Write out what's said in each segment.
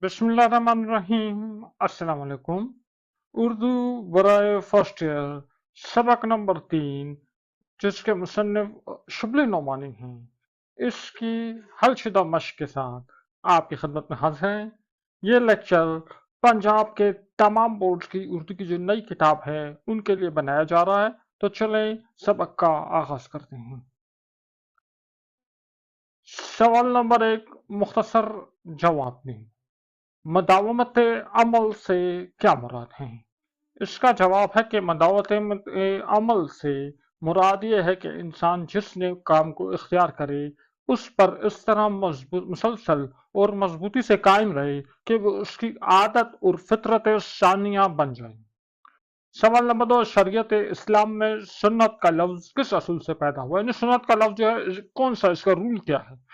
बिस्मिल्लाहिर्रहमानिर्रहीम। अस्सलाम वालेकुम। उर्दू बराए फर्स्ट ईयर, सबक नंबर 3, जिसके मुसन्निफ शबली नोमानी हैं, इसकी हलशुदा मश्क के साथ आपकी खिदमत में हाजिर हैं। ये लेक्चर पंजाब के तमाम बोर्ड्स की उर्दू की जो नई किताब है उनके लिए बनाया जा रहा है। तो चलें सबक का आगाज करते हैं। सवाल नंबर 1, मुख्तसर जवाब दें। मदावमत अमल से क्या मुराद है? इसका जवाब है कि मदावत अमल से मुराद ये है कि इंसान जिस नेक काम को इख्तियार करे उस पर इस तरह मुसलसल और मजबूती से कायम रहे कि वो उसकी आदत और फितरत सानिया बन जाए। सवाल नंबर 2, शरीयत इस्लाम में सुन्नत का लफ्ज किस असूल से पैदा हुआ? यानी सुन्नत का लफ्ज जो है कौन सा, इसका रूल क्या है?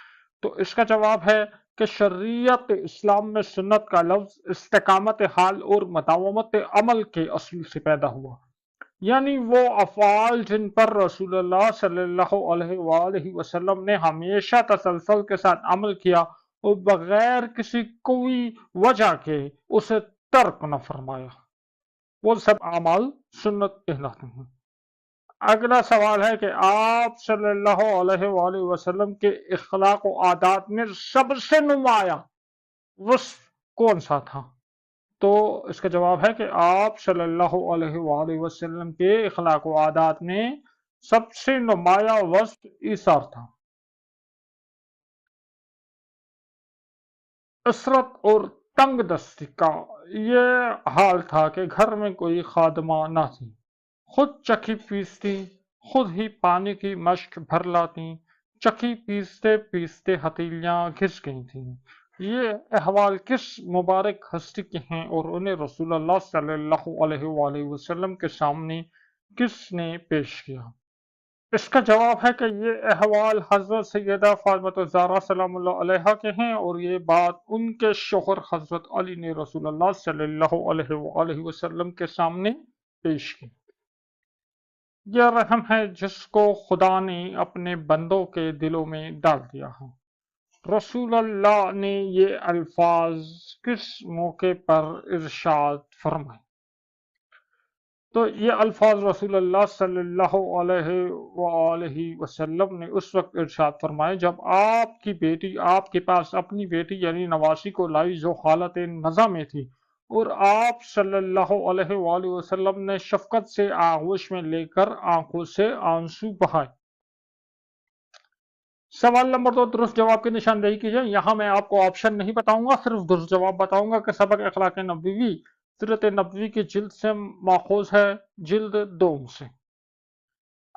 तो इसका जवाब है कि शरीयत इस्लाम में सुन्नत का लफ्ज इस्तेकामत हाल और मदावमत अमल के असूल से पैदा हुआ। यानी वो अफ़आल जिन पर रसूलुल्लाह सल्लल्लाहु अलैहि वसल्लम ने हमेशा तसलसल के साथ अमल किया और बगैर किसी कोई वजह के उसे तर्क न फरमाया, वो सब अमाल सुन्नत कहलाते हैं। अगला सवाल है कि आप सल्लल्लाहु अलैहि वसल्लम के इखलाक और आदात में सबसे नुमाया वस्फ कौन सा था? तो इसका जवाब है कि आप सल्लल्लाहु अलैहि वसल्लम के इखलाक और आदात में सबसे नुमाया वस्फ ईसार था। इसरत और तंग दस्ती का ये हाल था कि घर में कोई खादमा ना थी, खुद चक्की पीसती, खुद ही पानी की मश्क भर लाती, चक्की पीसते पीसते हथेलियां घिस गई थीं। ये अहवाल किस मुबारक हस्ती के हैं और उन्हें रसूलुल्लाह सल्लल्लाहु अलैहि वसल्लम के सामने किसने पेश किया? इसका जवाब है कि ये अहवाल हजरत सैयदा फातिमा ज़हरा सलामुल्लाह अलैहा के हैं और ये बात उनके शोहर हजरत अली ने रसूलुल्लाह सल्लल्लाहु अलैहि वसल्लम के सामने पेश की। यह रहम है जिसको खुदा ने अपने बंदों के दिलों में डाल दिया है। रसूलुल्लाह ने ये अल्फाज किस मौके पर इरशाद फरमाए? तो ये अल्फाज रसूलुल्लाह सल्लल्लाहु अलैहि वसल्लम ने उस वक्त इरशाद फरमाए जब आपकी बेटी आपके पास अपनी बेटी यानी नवासी को लाई जो हालत नज़ा में थी और आप सल्लल्लाहु अलैहि वसल्लम ने शफकत से आगोश में लेकर आंखों से आंसू बहाए। सवाल नंबर 2, दुरुस्त जवाब की निशानदेही कीजिए। यहाँ मैं आपको ऑप्शन नहीं बताऊंगा, सिर्फ दुरुस्त जवाब बताऊंगा कि सबक अखलाक नबवी सीरत नबवी की जिल्द से माखूज है, जिल्द 2 से।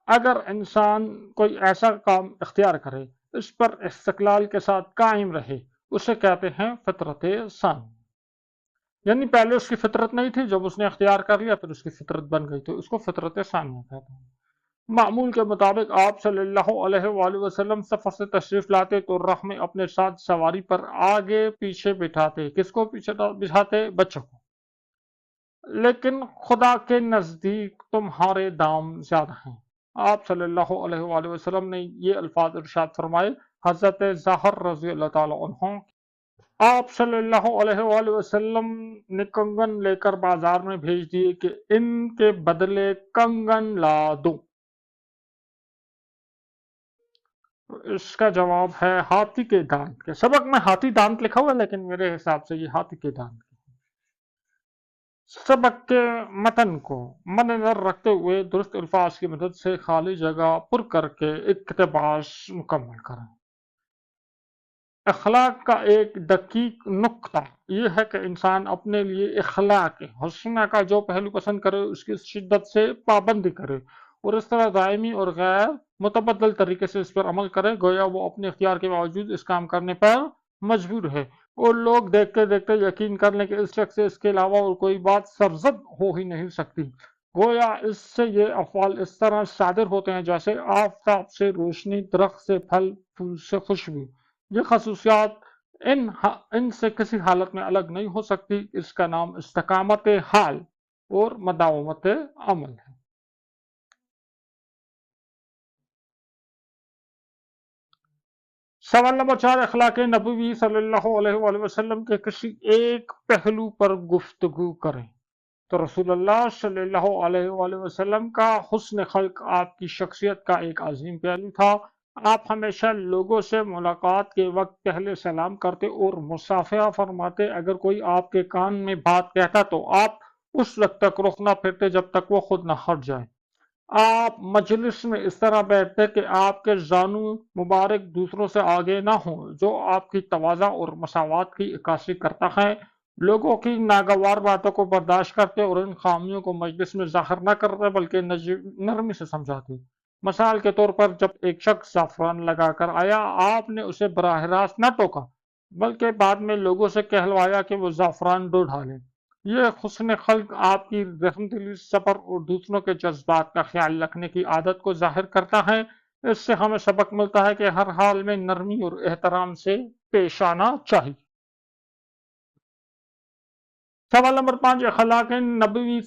अगर इंसान कोई ऐसा काम इख्तियार करे इस पर इस्तिकलाल के साथ कायम रहे उसे कहते हैं फितरत सानी। यानी पहले उसकी फितरत नहीं थी, जब उसने इख्तियार कर लिया फिर उसकी फितरत बन गई, तो उसको फितरत सानिया कहते हैं। मामूल के मुताबिक आप सल्लल्लाहु अलैहि वसल्लम सफर से तशरीफ लाते तो राह में अपने साथ सवारी पर आगे पीछे बिठाते। किसको पीछे बिठाते? बच्चों को। लेकिन खुदा के नजदीक तुम्हारे दाम ज्यादा हैं। आप सल्लल्लाहु अलैहि वसल्लम ने ये अल्फाज इरशाद फरमाए। हजरत ज़हर रजी अल्लाह ताला अन्हा, आप सल्लल्लाहु अलैहि वसल्लम ने कंगन लेकर बाजार में भेज दिए कि इनके बदले कंगन ला दो। इसका जवाब है हाथी के दांत के। सबक में हाथी दांत लिखा हुआ है लेकिन मेरे हिसाब से ये हाथी के दांत के। सबक के मतन को मद्देनजर रखते हुए दुरुस्त अल्फाज की मदद से खाली जगह पुर करके इक्तबास मुकम्मल करें। अखलाक का एक दकीक नुक्ता यह है कि इंसान अपने लिए अखलाक हसना का जो पहलू पसंद करे उसकी शिद्दत से पाबंदी करे और इस तरह दायमी और गैर मुतबदल तरीके से इस पर अमल करे गोया वो अपने इख्तियार के बावजूद इस काम करने पर मजबूर है और लोग देखते देखते यकीन कर लें कि इस शख्स से इसके अलावा और कोई बात सरजद हो ही नहीं सकती। गोया इससे ये अफवाल इस तरह सादिर होते हैं जैसे आफताब से रोशनी, दरख्त से फल, फूल से खुशबू। ये खसूसियात इनसे किसी हालत में अलग नहीं हो सकती। इसका नाम इस्तकामत हाल और मदावमत अमल है। सवाल नंबर 4, अखलाक नबवी सल्लल्लाहु अलैहि वसल्लम के किसी एक पहलू पर गुफ्तगू करें। तो रसूलुल्लाह सल्लल्लाहु अलैहि वसल्लम का हुस्न खल्क, आपकी शख्सियत का एक अजीम पहलू था। आप हमेशा लोगों से मुलाकात के वक्त पहले सलाम करते और मुसाफिहा फरमाते। अगर कोई आपके कान में बात कहता तो आप उस वक्त तक रुख ना फिरते जब तक वो खुद ना हट जाए। आप मजलिस में इस तरह बैठते कि आपके जानू मुबारक दूसरों से आगे ना हो, जो आपकी तवाज़ा और मसावत की इक्कासी करता है। लोगों की नागवार बातों को बर्दाश्त करते और इन खामियों को मजलिस में जाहिर न करते बल्कि नरमी से समझाते। मिसाल के तौर पर जब एक शख्स ज़ाफ़रान लगाकर आया, आपने उसे बराह रास्त न टोका बल्कि बाद में लोगों से कहलवाया कि वो ज़ाफ़रान दो ढालें। ये हुस्न खल्क आपकी रहमदिली, सब्र और दूसरों के जज्बात का ख्याल रखने की आदत को जाहिर करता है। इससे हमें सबक मिलता है कि हर हाल में नरमी और एहतराम से पेश आना चाहिए। सवाल नंबर 5, अखलाक नबवी।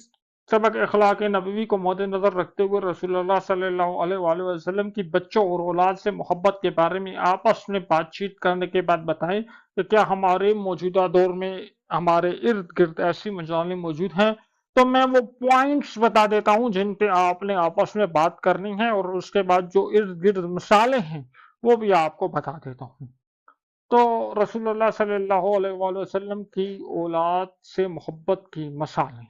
सबक अखलाक नबवी को मद्देनजर रखते हुए रसूलुल्लाह सल्लल्लाहु अलैहि वसल्लम की बच्चों और औलाद से मोहब्बत के बारे में आपस में बातचीत करने के बाद बताएं कि क्या हमारे मौजूदा दौर में हमारे इर्द गिर्द ऐसी मिसालें मौजूद हैं। तो मैं वो पॉइंट्स बता देता हूं जिन पे आपने आपस में बात करनी है, और उसके बाद जो इर्द गिर्द मिसालें हैं वो भी आपको बता देता हूं। तो रसूलुल्लाह सल्लल्लाहु अलैहि वसल्लम की औलाद से मोहब्बत की मिसालें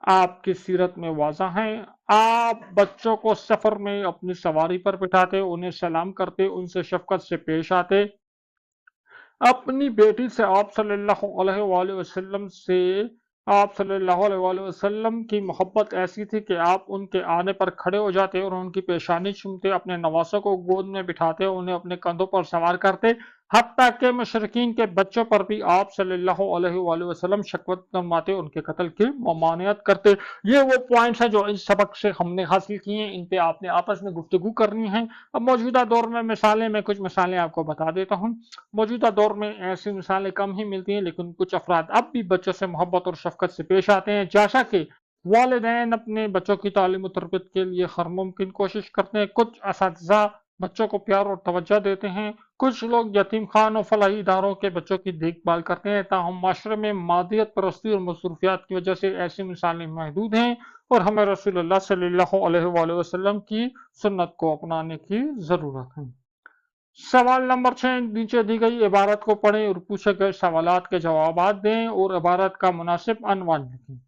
आपकी सीरत में वाज़ा हैं। आप बच्चों को सफ़र में अपनी सवारी पर बिठाते, उन्हें सलाम करते, उनसे शफ़क़त से पेश आते। अपनी बेटी से आप सल्लल्लाहु अलैहि वसल्लम की मोहब्बत ऐसी थी कि आप उनके आने पर खड़े हो जाते और उनकी पेशानी चूमते, अपने नवासों को गोद में बिठाते, उन्हें अपने कंधों पर सवार करते। हत्ता के मुशरिकीन के बच्चों पर भी आप सल्लल्लाहु अलैहि वसल्लम शफ़क़त फरमाते, उनके कत्ल की ममानियत करते। ये वो पॉइंट्स हैं जो इस सबक से हमने हासिल किए हैं, इन पे आपने आपस में गुफ्तगू करनी है। अब मौजूदा दौर में मिसालें, मैं कुछ मिसालें आपको बता देता हूँ। मौजूदा दौर में ऐसी मिसालें कम ही मिलती हैं, लेकिन कुछ अफराद अब भी बच्चों से मोहब्बत और शफकत से पेश आते हैं। जैसा कि वालिदैन अपने बच्चों की तालीम और तरबियत के लिए हर मुमकिन कोशिश करते हैं। कुछ असातिज़ा बच्चों को प्यार और तवज्जो देते हैं। कुछ लोग यतीम खान और फलाही इदारों के बच्चों की देखभाल करते हैं। ताहम माशरे में मादियत परस्ती और मसरूफियात की वजह से ऐसी मिसालें महदूद हैं, और हमें रसूलुल्लाह सल्लल्लाहु अलैहि वसल्लम की सुन्नत को अपनाने की ज़रूरत है। सवाल नंबर 6, नीचे दी गई इबारत को पढ़ें और पूछे गए सवालात के जवाब दें और इबारत का मुनासिब अनवान लिखें।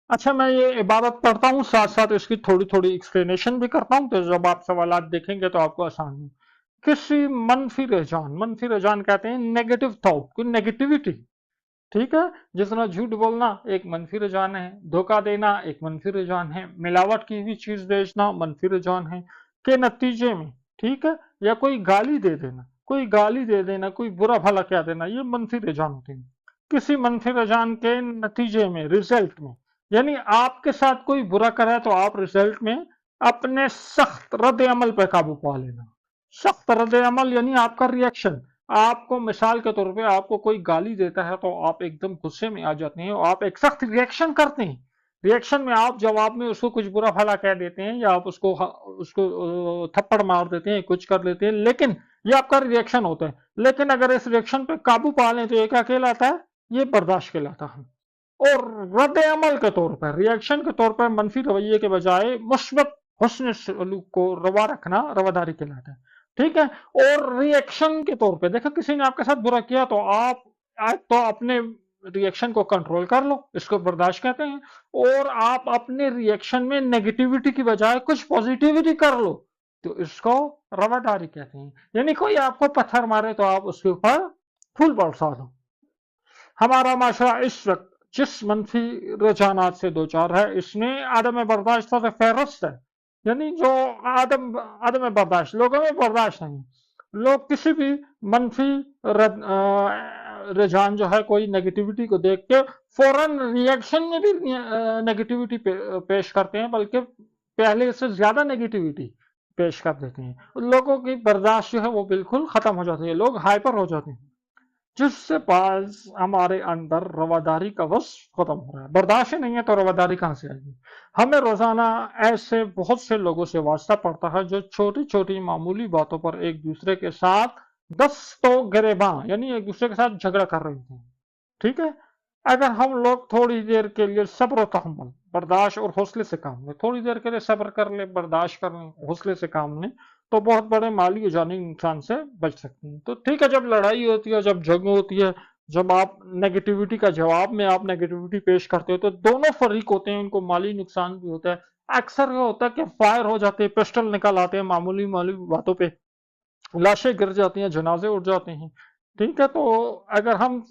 अच्छा, मैं ये इबारत पढ़ता हूँ, साथ साथ इसकी थोड़ी थोड़ी एक्सप्लेनेशन भी करता हूँ, तो जब आप सवालात देखेंगे तो आपको आसान हो। किसी मनफी रुझान कहते हैं नेगेटिव थॉट, कोई नेगेटिविटी। ठीक है। जिस तरह झूठ बोलना एक मनफी रुझान है, धोखा देना एक मनफी रुझान है, मिलावट की हुई चीज बेचना मनफी रुझान है के नतीजे में। ठीक है। या कोई गाली दे देना, कोई बुरा भला कह देना, ये मनफी रुझान होते हैं। किसी मनफी रुझान के नतीजे में, रिजल्ट में, यानी आपके साथ कोई बुरा करे तो आप रिजल्ट में अपने सख्त रद्द अमल पर काबू पा लेना। सख्त रद्द अमल यानी आपका रिएक्शन। आपको मिसाल के तौर पे आपको कोई गाली देता है तो आप एकदम गुस्से में आ जाते हैं और आप एक सख्त रिएक्शन करते हैं। रिएक्शन में आप जवाब में उसको कुछ बुरा भला कह देते हैं, या आप उसको थप्पड़ मार देते हैं, कुछ कर देते हैं, लेकिन ये आपका रिएक्शन होता है। लेकिन अगर इस रिएक्शन पे काबू पा लें तो ये क्या कहलाता है? ये बर्दाश्त कहलाता है। और रद्द अमल के तौर पर, रिएक्शन के तौर पर मनफी रवैये के बजाय मुस्बत हुस्न सलूक को रवा रखना रवादारी कहलाता है। ठीक है। और रिएक्शन के तौर पे देखो, किसी ने आपके साथ बुरा किया तो आप तो अपने रिएक्शन को कंट्रोल कर लो, इसको बर्दाश्त कहते हैं। और आप अपने रिएक्शन में नेगेटिविटी की बजाय कुछ पॉजिटिविटी कर लो, तो इसको रवादारी कहते हैं। यानी कोई आपको पत्थर मारे तो आप उसके ऊपर फूल बरसा दो। हमारा माशरा इस वक्त जिस मनफी रुझानात से दो चार है, इसमें आदम बर्दाश्त से फहरस्त है। यानी जो आदम आदम बर्दाश्त, लोगों में बर्दाश्त नहीं। लोग किसी भी मनफी रुझान जो है, कोई नेगेटिविटी को देख के फौरन रिएक्शन में भी नेगेटिविटी पेश करते हैं, बल्कि पहले से ज्यादा नेगेटिविटी पेश कर देते हैं। लोगों की बर्दाश्त जो है वो बिल्कुल खत्म हो जाती है, लोग हाइपर हो जाते हैं। जिससे पास हमारे अंदर रवादारी का वस्फ खत्म हो रहा है। बर्दाश्त ही नहीं है तो रवादारी कहाँ से आएगी? हमें रोजाना ऐसे बहुत से लोगों से वास्ता पड़ता है जो छोटी छोटी मामूली बातों पर एक दूसरे के साथ दस्तो गिरेबां यानी एक दूसरे के साथ झगड़ा कर रहे थे। ठीक है, अगर हम लोग थोड़ी देर के लिए सब्र और तहम्मुल बर्दाश्त और हौसले से काम लें, थोड़ी देर के लिए सब्र कर ले, बर्दाश्त कर लें, हौसले से काम लें, तो बहुत बड़े माली और जानी नुकसान से बच सकते हैं। तो ठीक है, जब लड़ाई होती है, जब जंग होती है, जब आप नेगेटिविटी का जवाब में आप नेगेटिविटी पेश करते हो, तो दोनों फरीक होते हैं, उनको माली नुकसान भी होता है। अक्सर ये होता है कि फायर हो जाते हैं, पिस्टल निकल आते हैं, मामूली मामूली बातों पे लाशें गिर जाती हैं, जनाजे उड़ जाते हैं। ठीक है, तो अगर हम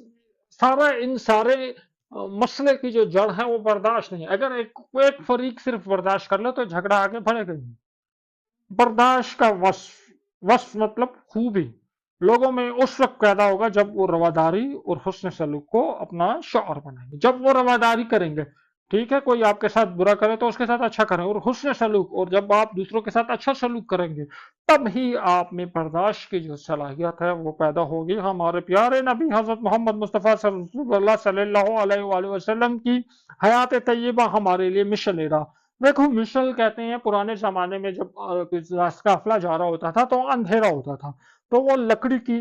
इन सारे मसले की जो जड़ है वो बर्दाश्त नहीं है। अगर एक फरीक सिर्फ बर्दाश्त कर ले तो झगड़ा आगे बढ़ेगा ही। बर्दाश्त का वस्फ वस्फ मतलब खूबी लोगों में उस वक्त पैदा होगा जब वो रवादारी और हुस्न सलूक को अपना शौर बनाएंगे, जब वो रवादारी करेंगे। ठीक है, कोई आपके साथ बुरा करे तो उसके साथ अच्छा करें, और हुस्न सलूक, और जब आप दूसरों के साथ अच्छा सलूक करेंगे तब ही आप में बर्दाश्त की जो सलाहियत है वो पैदा होगी। हमारे प्यारे नबी हजरत मोहम्मद मुस्तफ़ा सल्लल्लाहु अलैहि वसल्लम की हयात तय्यबा हमारे लिए मिशन रहा। देखो, मिशल कहते हैं पुराने जमाने में जब काफिला जा रहा होता था तो अंधेरा होता था, तो वो लकड़ी की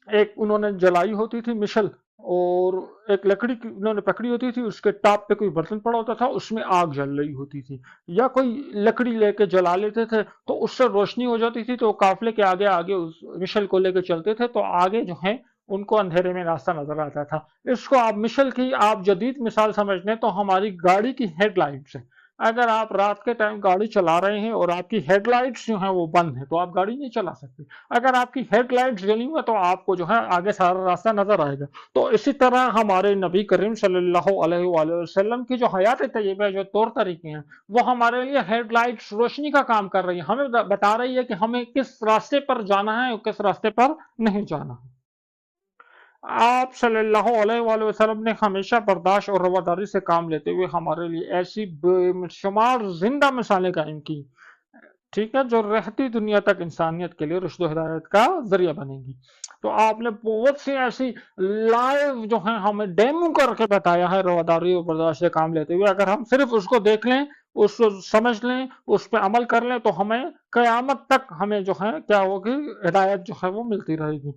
एक उन्होंने जलाई होती थी मिशल, और एक लकड़ी की उन्होंने पकड़ी होती थी, उसके टॉप पे कोई बर्तन पड़ा होता था, उसमें आग जल रही होती थी, या कोई लकड़ी लेके जला लेते थे तो उससे रोशनी हो जाती थी, तो काफिले के आगे आगे उस मिशल को लेके चलते थे, तो आगे जो है उनको अंधेरे में रास्ता नजर आता था। इसको आप मिशल की आप जदीद मिसाल समझ लें तो हमारी गाड़ी की हेडलाइट से, अगर आप रात के टाइम गाड़ी चला रहे हैं और आपकी हेडलाइट्स जो है वो बंद है तो आप गाड़ी नहीं चला सकते। अगर आपकी हेडलाइट्स जली हुई है तो आपको जो है आगे सारा रास्ता नजर आएगा। तो इसी तरह हमारे नबी करीम सल्लल्लाहु अलैहि वसल्लम की जो हयात तय्यबा, जो तौर तरीके हैं, वो हमारे लिए हेडलाइट्स रोशनी का काम कर रही है, हमें बता रही है कि हमें किस रास्ते पर जाना है और किस रास्ते पर नहीं जाना है। आप सल्लल्लाहु अलैहि वसल्लम ने हमेशा बर्दाश्त और रवादारी से काम लेते हुए हमारे लिए ऐसी बेशुमार जिंदा मिसालें कायम की, ठीक है, जो रहती दुनिया तक इंसानियत के लिए रुश्द हिदायत का जरिया बनेगी। तो आपने बहुत सी ऐसी लाइव जो है हमें डेमो करके बताया है रवादारी और बर्दाश्त से काम लेते हुए। अगर हम सिर्फ उसको देख लें, उसको समझ लें, उस पर अमल कर लें, तो हमें कयामत तक हमें जो है क्या होगी, हिदायत जो है वो मिलती रहेगी।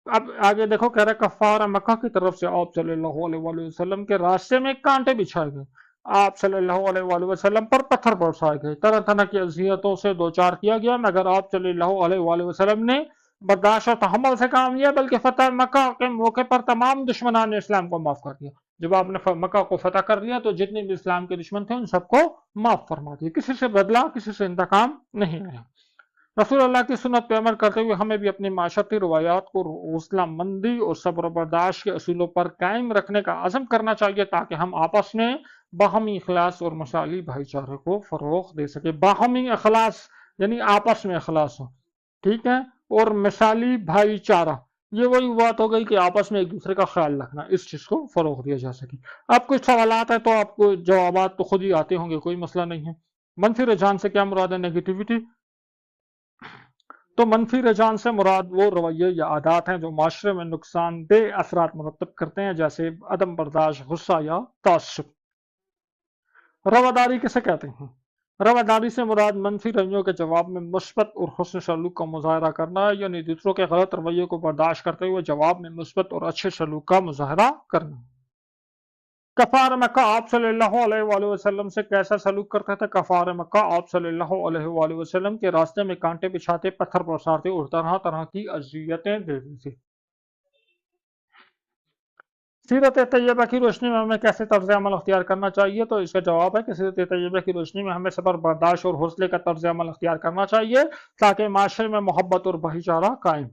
अब आगे देखो, कह रहा है कफार मक्का की तरफ से आप सल्लल्लाहु अलैहि वसल्लम के रास्ते में कांटे बिछाए गए, आप सल्लल्लाहु अलैहि वसल्लम पर पत्थर बरसाए गए, तरह तरह की अजियतों से दो चार किया गया, मगर आप सल्लल्लाहु अलैहि वसल्लम ने बर्दाश्त और तहम्मुल से काम लिया, बल्कि फतह मक्का के मौके पर तमाम दुश्मनान इस्लाम को माफ कर दिया। जब आपने मक्का को फतह कर लिया तो जितने भी इस्लाम के दुश्मन थे उन सबको माफ फरमा दिया, किसी से बदला, किसी से इंतकाम नहीं आया। रसूल अल्लाह की सुन्नत पे अमल करते हुए हमें भी अपनी माशरती रवायात को हौसला मंदी और सब्र बर्दाश्त के असूलों पर कायम रखने का अज़म करना चाहिए, ताकि हम आपस में बाहमी इखलास और मसाली भाईचारे को फरोग दे सके। बाहमी इखलास यानी आपस में इखलास हो, ठीक है, और मिसाली भाईचारा, ये वही बात हो गई कि आपस में एक दूसरे का ख्याल रखना, इस चीज को फरोग दिया जा सके। आप कुछ सवालात है तो आपको जवाब तो खुद ही आते होंगे, कोई मसला नहीं है। मनफी रुझान से क्या मुराद है? नेगेटिविटी। तो मनफी रुझान से मुराद वो रवैये या आदात हैं जो माशरे में नुकसानदेह असरात मुरतब करते हैं, जैसे अदम बर्दाश्त, गुस्सा या तासुब। रवादारी किसे कहते हैं? रवादारी से मुराद मनफी रवैयों के जवाब में मुस्बत और हुस्न सलूक का मुजाहरा करना है, यानी दूसरों के गलत रवैये को बर्दाश्त करते हुए जवाब में मुस्बत और अच्छे सलूक का मुजाहरा करना। कफार मक्का आप सल्लल्लाहु अलैहि वसल्लम से कैसा सलूक करते थे? कफार मक्का आप सल्लल्लाहु अलैहि वसल्लम के रास्ते में कांटे बिछाते, पत्थर बरसाते और तरह तरह की अजियतें देते थे। सीरत तैयबा की रोशनी में हमें कैसे तर्ज अमल अख्तियार करना चाहिए? तो इसका जवाब है कि सीरत तैयबा की रोशनी में हमें सब्र बर्दाश्त और हौसले का तर्ज अमल अख्तियार करना चाहिए, ताकि माशरे में मोहब्बत और भाईचारा कायम।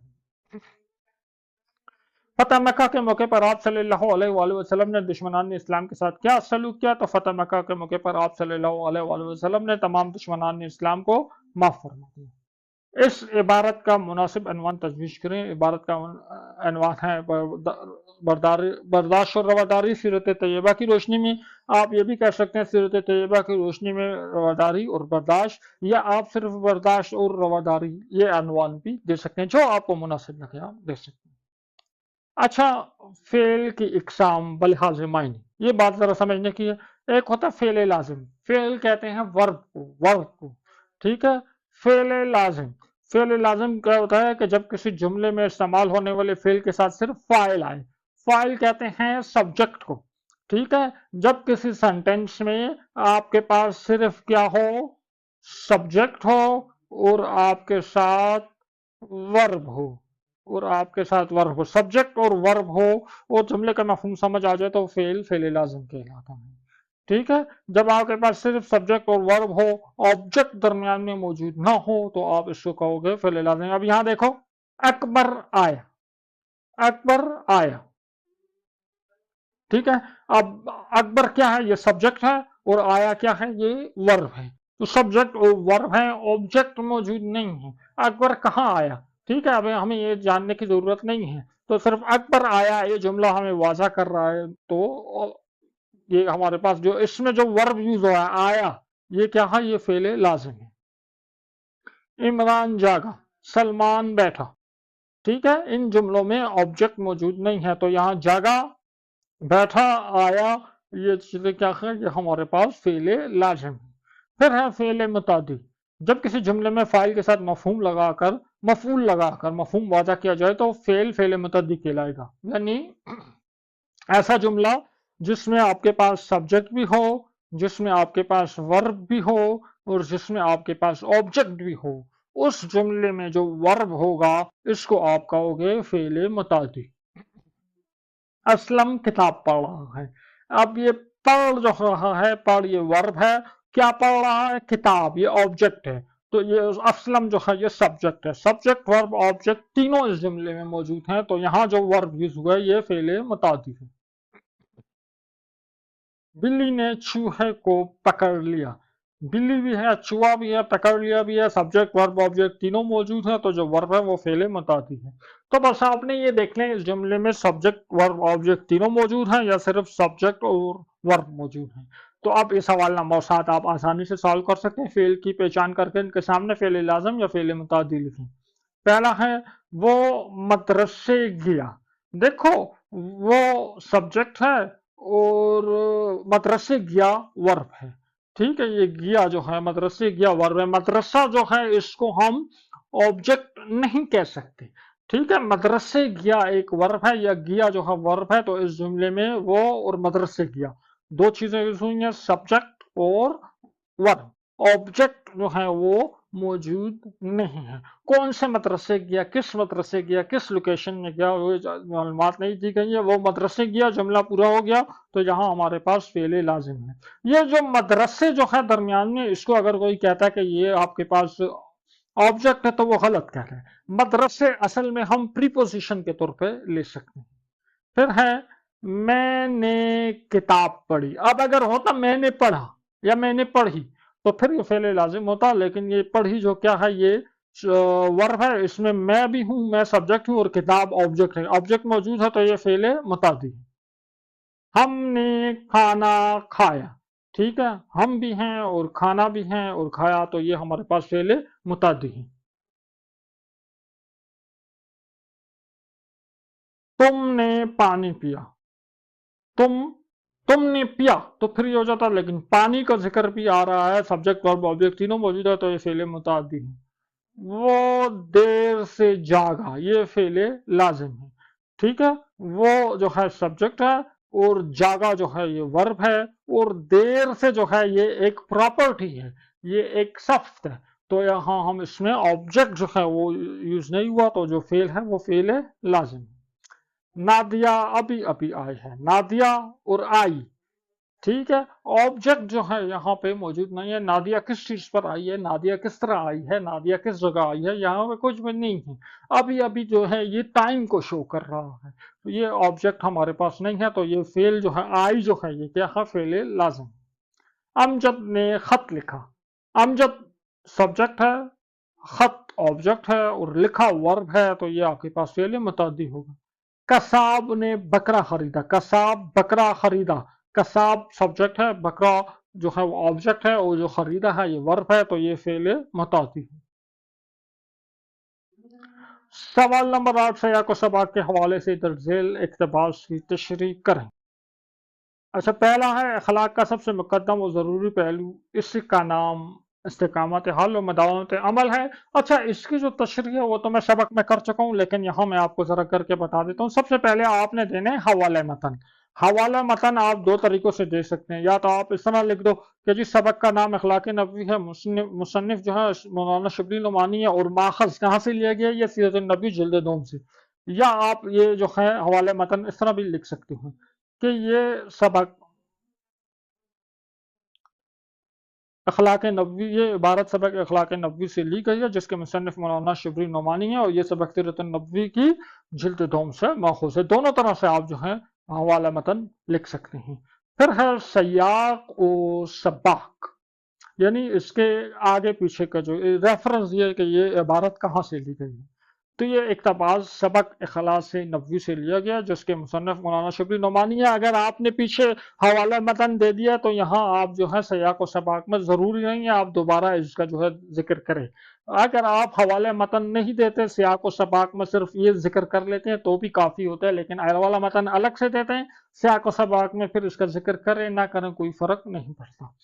फतह मक्का के मौके पर आप सल्लल्लाहु अलैहि वसल्लम ने दुश्मनान इस्लाम के साथ क्या सलूक किया? तो फतह मक्का के मौके पर आप सल्लल्लाहु अलैहि वसल्लम ने तमाम दुश्मनान इस्लाम को माफ फरमा दिया। इस इबारत का मुनासिब अनवान तजवीज़ करें। इबारत का अनवान है बर्दाश्त और रवादारी सीरत तैयबा की रोशनी में। आप ये भी कह सकते हैं सीरत तैयबा की रोशनी में रवादारी और बर्दाश्त, या आप सिर्फ बर्दाश्त और रवादारी, ये अनवान भी दे सकते हैं, जो आपको मुनासिब लगे आप दे सकते हैं। अच्छा, फेल की इकसाम बलिहाज मायने, ये बात जरा समझने की है। एक होता है फेल लाजिम, फेल कहते हैं वर्ब को, ठीक है। फेल लाजिम, फेल लाजिम क्या होता है कि जब किसी जुमले में इस्तेमाल होने वाले फेल के साथ सिर्फ फाइल आए। फाइल कहते हैं सब्जेक्ट को, ठीक है। जब किसी सेंटेंस में आपके पास सिर्फ क्या हो, सब्जेक्ट हो और आपके साथ वर्ब हो, और आपके साथ वर्ब हो, सब्जेक्ट और वर्ब हो और जुमले का मफहूम समझ आ जाए तो फेल लाजिम कहलाता है, ठीक है। जब आपके पास सिर्फ सब्जेक्ट और वर्ब हो, ऑब्जेक्ट दरमियान में मौजूद ना हो, तो आप इसको कहोगे फेल लाजिम। अब यहां देखो, अकबर आया, अकबर आया, ठीक है। अब अकबर क्या है, ये सब्जेक्ट है, और आया क्या है, ये वर्ब है। तो सब्जेक्ट और वर्ब है, ऑब्जेक्ट मौजूद नहीं है। अकबर कहाँ आया, ठीक है, अभी हमें ये जानने की जरूरत नहीं है। तो सिर्फ अकबर आया ये जुमला हमें वाजा कर रहा है। तो ये हमारे पास जो इसमें जो वर्ब यूज हुआ है आया, ये क्या है, ये फेले लाजिम है। इमरान जागा, सलमान बैठा, ठीक है। इन जुमलों में ऑब्जेक्ट मौजूद नहीं है, तो यहाँ जागा, बैठा, आया, ये चीजें क्या है, ये हमारे पास फेले लाजिम है। फिर है फेले मुतादी, जब किसी जुमले में फाइल के साथ मफूल लगाकर मफहूम वाजा किया जाए तो फेले मुतादी कहलाएगा। यानी ऐसा जुमला जिसमें आपके पास सब्जेक्ट भी हो, जिसमें आपके पास वर्ब भी हो, और जिसमें आपके पास ऑब्जेक्ट भी हो, उस जुमले में जो वर्ब होगा इसको आप कहोगे फेले मुतादी। असलम किताब पढ़ रहा है, अब ये पढ़ जो रहा है, पढ़ ये वर्ब है, क्या पढ़ रहा है, किताब, ये ऑब्जेक्ट है। तो ये असलम जो है ये सब्जेक्ट है। सब्जेक्ट वर्ब ऑब्जेक्ट तीनों इस जुमले में मौजूद हैं, तो यहाँ जो वर्ब यूज हुआ है ये फेले मुतादी है। बिल्ली ने चूहे को पकड़ लिया, बिल्ली भी है, चूहा भी है, पकड़ लिया भी है, सब्जेक्ट वर्ब ऑब्जेक्ट तीनों मौजूद है, तो जो वर्ब है वो फेले मुतादी है। तो बस आपने ये देख लें इस जुमले में सब्जेक्ट वर्ब ऑब्जेक्ट तीनों मौजूद हैं या सिर्फ सब्जेक्ट और वर्ब मौजूद हैं। तो अब इस सवाल नंबर 7 आप आसानी से सॉल्व कर सकते हैं। फेल की पहचान करके इनके सामने फेले लाजम या फेले मुतादी लिखें। पहला है, वो मदरसे गया, देखो वो सब्जेक्ट है और मदरसे गया वर्ब है, ठीक है। ये गया जो है, मदरसे गया वर्ब है। मदरसा जो है इसको हम ऑब्जेक्ट नहीं कह सकते, ठीक है। मदरसे गया एक वर्ब है, या गया जो है वर्ब है, तो इस जुमले में वो और मदरसे गया दो चीजें यूज हुई हैं, सब्जेक्ट और वर्ब। ऑब्जेक्ट जो है वो मौजूद नहीं है। कौन से मदरसे गया, किस मदरसे गया, किस लोकेशन में गया, वो मालूमात नहीं दी गई है। वो मदरसे गया जुमला पूरा हो गया, तो यहाँ हमारे पास फेले लाजिम है। ये जो मदरसे जो है दरमियान में, इसको अगर कोई कहता है कि ये आपके पास ऑब्जेक्ट है तो वो गलत कह रहे हैं। मदरसे असल में हम प्रीपोजिशन के तौर पे ले सकते हैं। फिर है, मैंने किताब पढ़ी, अब अगर होता मैंने पढ़ा या मैंने पढ़ी तो फिर ये फेले लाजिम होता, लेकिन ये पढ़ी जो क्या है, ये वर्ब है, इसमें मैं भी हूं, मैं सब्जेक्ट हूं और किताब ऑब्जेक्ट है। ऑब्जेक्ट मौजूद है तो ये फेले मुतादी है। हमने खाना खाया, ठीक है, हम भी हैं और खाना भी है और खाया, तो ये हमारे पास फेले मुतादी है। तुमने पानी पिया, तुम तुमने पिया तो फिर ये हो जाता, लेकिन पानी का जिक्र भी आ रहा है, सब्जेक्ट वर्ब ऑब्जेक्ट तीनों मौजूद है, तो ये फेले मुतादी है। वो देर से जागा, ये फेले लाजिम है, ठीक है। वो जो है सब्जेक्ट है और जागा जो है ये वर्ब है, और देर से जो है ये एक प्रॉपर्टी है, ये एक सफ्त है, तो यहाँ हम इसमें ऑब्जेक्ट जो है वो यूज नहीं हुआ, तो जो फेल है वो फेल है लाजिम। नादिया अभी अभी आई है, नादिया और आई, ठीक है। ऑब्जेक्ट जो है यहाँ पे मौजूद नहीं है। नादिया किस चीज पर आई है, नादिया किस तरह आई है, नादिया किस जगह आई है, यहाँ पे कुछ भी नहीं है। अभी अभी जो है ये टाइम को शो कर रहा है, तो ये ऑब्जेक्ट हमारे पास नहीं है, तो ये फेल जो है, आई जो है ये क्या है, फेल लाजिम। अमजद ने खत लिखा, अमजद सब्जेक्ट है, खत ऑब्जेक्ट है और लिखा वर्ब है, तो ये आपके पास फेल मुतादी होगा। कसाब ने बकरा खरीदा, कसाब बकरा खरीदा, कसाब सब्जेक्ट है, बकरा जो है वो ऑब्जेक्ट है, और जो खरीदा है ये वर्ब है, तो ये फेल मुतादी है। सवाल नंबर 8 सयाको सबाक के हवाले से दर्जेल इक्तबास की तशरीह करें। अच्छा, पहला है अखलाक का सबसे मुकद्दम और ज़रूरी पहलू, इसका नाम इस्तिकामत हाल और मदावमत अमल है। अच्छा, इसकी जो तशरीह है वो तो मैं सबक में कर चुका हूँ, लेकिन यहाँ मैं आपको ज़रा करके बता देता हूँ। सबसे पहले आपने देने हवाला मतन। हवाला मतन आप दो तरीकों से दे सकते हैं। या तो आप इस तरह लिख दो कि जी सबक का नाम अखलाक नबवी है, मुसन्निफ जो है मौलाना शबली नुमानी है, और माखज कहाँ से लिया गया, ये सीरत नबी जिल्द दोम से। या आप ये जो है हवाले मतन इस तरह भी लिख सकते हो कि ये सबक अखलाक नबवी, ये इबारत सबक अखलाक नबवी से ली गई है, जिसके मुसन्निफ मौलाना शिबरी नुमानी है, और ये सबक सीरत नबवी की जिल्द दोम से माखूज है। दोनों तरह से आप जो है हवाला मतन लिख सकते हैं। फिर है सयाक और सबाक, यानी इसके आगे पीछे का जो रेफरेंस ये कि ये इबारत कहाँ से ली गई है। तो ये इक़्तिबास सबक इखलास नबवी से लिया गया, जिसके मुसन्निफ मौलाना शबली नुमानी है। अगर आपने पीछे हवाला मतन दे दिया तो यहाँ आप जो है सयाक और सबाक में ज़रूरी नहीं है आप दोबारा इसका जो है जिक्र करें। अगर आप हवाले मतन नहीं देते, सयाक और सबाक में सिर्फ ये जिक्र कर लेते हैं तो भी काफ़ी होता है, लेकिन हवाला मतन अलग से देते हैं, सयाक और सबाक में फिर इसका जिक्र करें ना करें कोई फ़र्क नहीं पड़ता।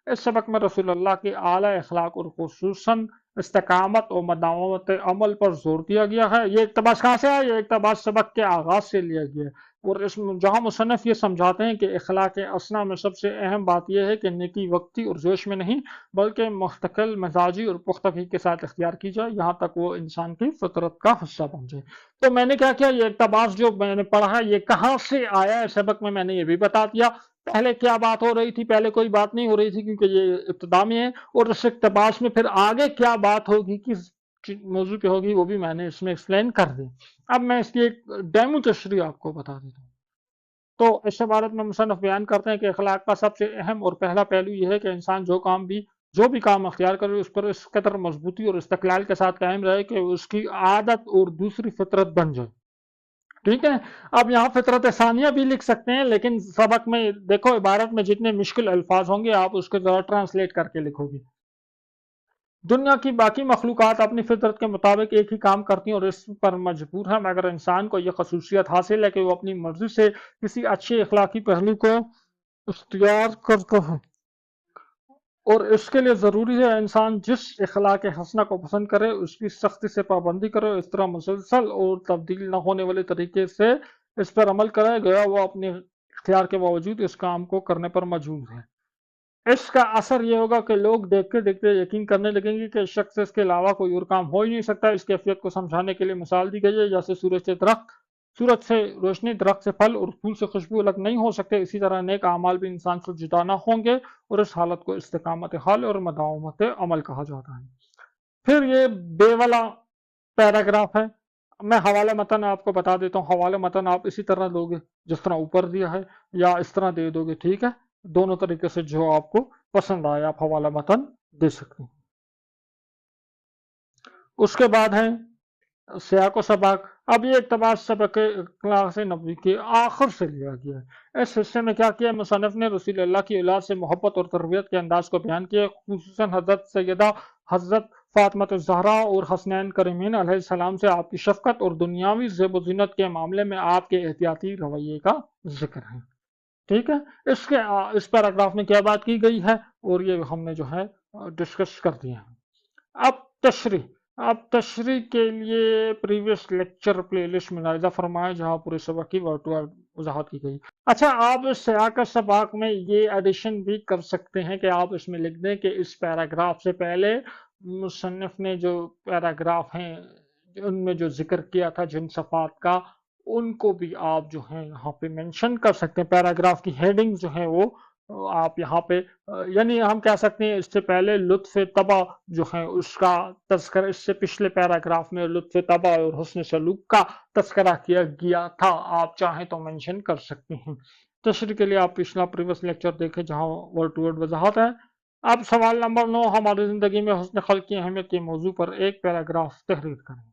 इस सबक में रसूलुल्लाह की आला अखलाक और खुसूसन इस्तकामत और मदावमत अमल पर जोर दिया गया है। ये इक़्तिबास कहाँ से है? ये इक़्तिबास सबक के आगाज से लिया गया है। और इसमें जहाँ मुसन्निफ ये समझाते हैं कि इखलाक असना में सबसे अहम बात यह है कि नेकी वक्ती और जोश में नहीं, बल्कि मुस्तकिल मिजाजी और पुख्तगी के साथ इख्तियार की जाए, यहाँ तक वो इंसान की फितरत का हिस्सा बन जाए। तो मैंने क्या किया, ये इक़्तिबास जो मैंने पढ़ा है ये कहाँ से आया है सबक में मैंने ये भी बता दिया। पहले क्या बात हो रही थी, पहले कोई बात नहीं हो रही थी क्योंकि ये इब्तिदा में है, और इस इक़्तिबास में फिर आगे क्या बात होगी, किस मौजू पे होगी, वो भी मैंने इसमें एक्सप्लेन कर दी। अब मैं इसकी एक डेमो तशरीह आपको बता देता हूँ। तो इस इबारत में मुसन्निफ बयान करते हैं कि अखलाक का सबसे अहम और पहला पहलू यह है कि इंसान जो भी काम अख्तियार करे उस पर इस कदर मजबूती और इस्तक़लाल के साथ कायम रहे कि उसकी आदत और दूसरी फितरत बन जाए। ठीक है। अब यहाँ फितरत सानिया भी लिख सकते हैं, लेकिन सबक में देखो इबारत में जितने मुश्किल अल्फाज होंगे आप उसको जरा ट्रांसलेट करके लिखोगे। दुनिया की बाकी मखलूक़ात अपनी फितरत के मुताबिक एक ही काम करती हैं और इस पर मजबूर हैं, मगर इंसान को यह खसूसियत हासिल है कि वो अपनी मर्जी से किसी अच्छे अखलाकी पहलू को इख्तियार करता है, और इसके लिए ज़रूरी है इंसान जिस इखलाक हसना को पसंद करे उसकी सख्ती से पाबंदी करे, इस तरह मुसलसल और तब्दील न होने वाले तरीके से इस पर अमल करे, गया वो अपने इख्तियार के बावजूद इस काम को करने पर मजबूर है। इसका असर ये होगा कि लोग देखते देखते यकीन करने लगेंगे कि इस शख्स से इसके अलावा कोई और काम हो ही नहीं सकता। इस कैफियत को समझाने के लिए मिसाल दी गई है, जैसे सूरज से रोशनी, दरख्त से फल और फूल से खुशबू अलग नहीं हो सकते, इसी तरह नेक अमाल भी इंसान से जुदा ना होंगे, और इस हालत को इस्तिकामत हाल और मदावमत अमल कहा जाता है। फिर ये बे वाला पैराग्राफ है। मैं हवाले मतन आपको बता देता हूँ। हवाले मतन आप इसी तरह दोगे जिस तरह ऊपर दिया है, या इस तरह दे दोगे, ठीक है। दोनों तरीके से जो आपको पसंद आए आप हवाला मतन दे सकते हैं। उसके बाद है सियाक व सबाक। अब ये इक़्तिबास सबक क्लास नबी के आखिर से लिया गया है। इस हिस्से में क्या किया, मुसन्निफ ने रसूलुल्लाह की औलाद से मोहब्बत और तरबियत के अंदाज को बयान किया, खुसूसन हज़रत सैयदा हज़रत फ़ातिमा ज़हरा और हसनैन करीमीन अलैहिस्सलाम से आपकी शफ़क़त और दुनियावी ज़ेब ज़ीनत के मामले में आपके एहतियाती रवैये का जिक्र है। ठीक है। इस पैराग्राफ में क्या बात की गई है और ये हमने जो है डिस्कस कर दिया है। अब तशरीह के लिए प्रीवियस लेक्चर प्लेलिस्ट में मुलाहिजा फरमाएं, जहाँ पूरे सबक की वर्ड टू वर्ड वजाहत की गई। अच्छा, आप इस सियाक सबाक में ये एडिशन भी कर सकते हैं कि आप इसमें लिख दें कि इस पैराग्राफ से पहले मुसन्निफ ने जो पैराग्राफ हैं उनमें जो जिक्र किया था जिन सफ़ात का, उनको भी आप जो है यहाँ पे मेंशन कर सकते हैं। पैराग्राफ की हेडिंग जो है वो आप यहाँ पे यानी हम कह सकते हैं इससे पहले लुत्फ़ तबा जो है उसका तज़किरा, इससे पिछले पैराग्राफ में लुत्फ़ तबा और हुस्न सलूक का तज़किरा किया गया था, आप चाहें तो मेंशन कर सकते हैं। तशरीह के लिए आप पिछला प्रीवियस लेक्चर देखें जहाँ वर्ड टू वर्ड वजाहत है। अब सवाल नंबर 9, हमारी ज़िंदगी में हुस्न खल्क़ की अहमियत के मौजू पर एक पैराग्राफ तहरीर करें।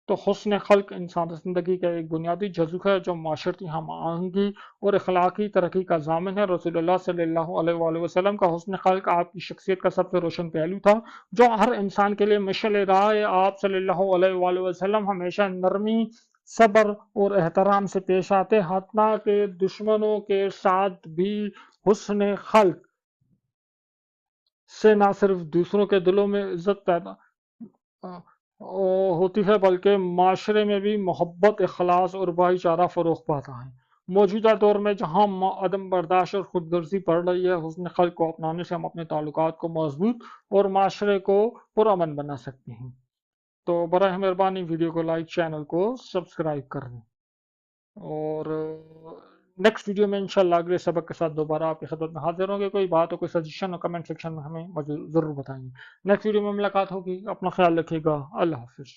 تو حسن خلق انسان زندگی کا ایک بنیادی جزو ہے جو معاشرتی ہم آہنگی اور اخلاقی ترقی کا ضامن ہے۔ رسول اللہ صلی اللہ علیہ وآلہ وسلم کا حسن خلق آپ کی شخصیت کا سب سے روشن پہلو تھا جو ہر انسان کے لیے مشعل راہ ہے۔ آپ صلی اللہ علیہ وآلہ وسلم ہمیشہ نرمی، صبر اور احترام سے پیش آتے، حتیٰ کہ دشمنوں کے ساتھ بھی حسن خلق سے نہ صرف دوسروں کے دلوں میں عزت پیدا ہوتی ہے بلکہ معاشرے میں بھی محبت، اخلاص اور بھائی چارہ فروغ پاتا ہے۔ موجودہ دور میں جہاں عدم برداشت اور خود غرضی بڑھ رہی ہے، حسن خلق کو اپنانے سے ہم اپنے تعلقات کو مضبوط اور معاشرے کو پرامن بنا سکتے ہیں۔ تو براہ مہربانی ویڈیو کو لائک، چینل کو سبسکرائب کر دیں، اور نیکسٹ ویڈیو میں انشاءاللہ اگلے سبق کے ساتھ دوبارہ آپ کی خدمت میں حاضر ہوں گے۔ کوئی بات ہو، کوئی سجیشن ہو، کمنٹ سیکشن میں ہمیں ضرور بتائیں گے۔ نیکسٹ ویڈیو میں ملاقات ہوگی، اپنا خیال رکھیے گا، اللہ حافظ۔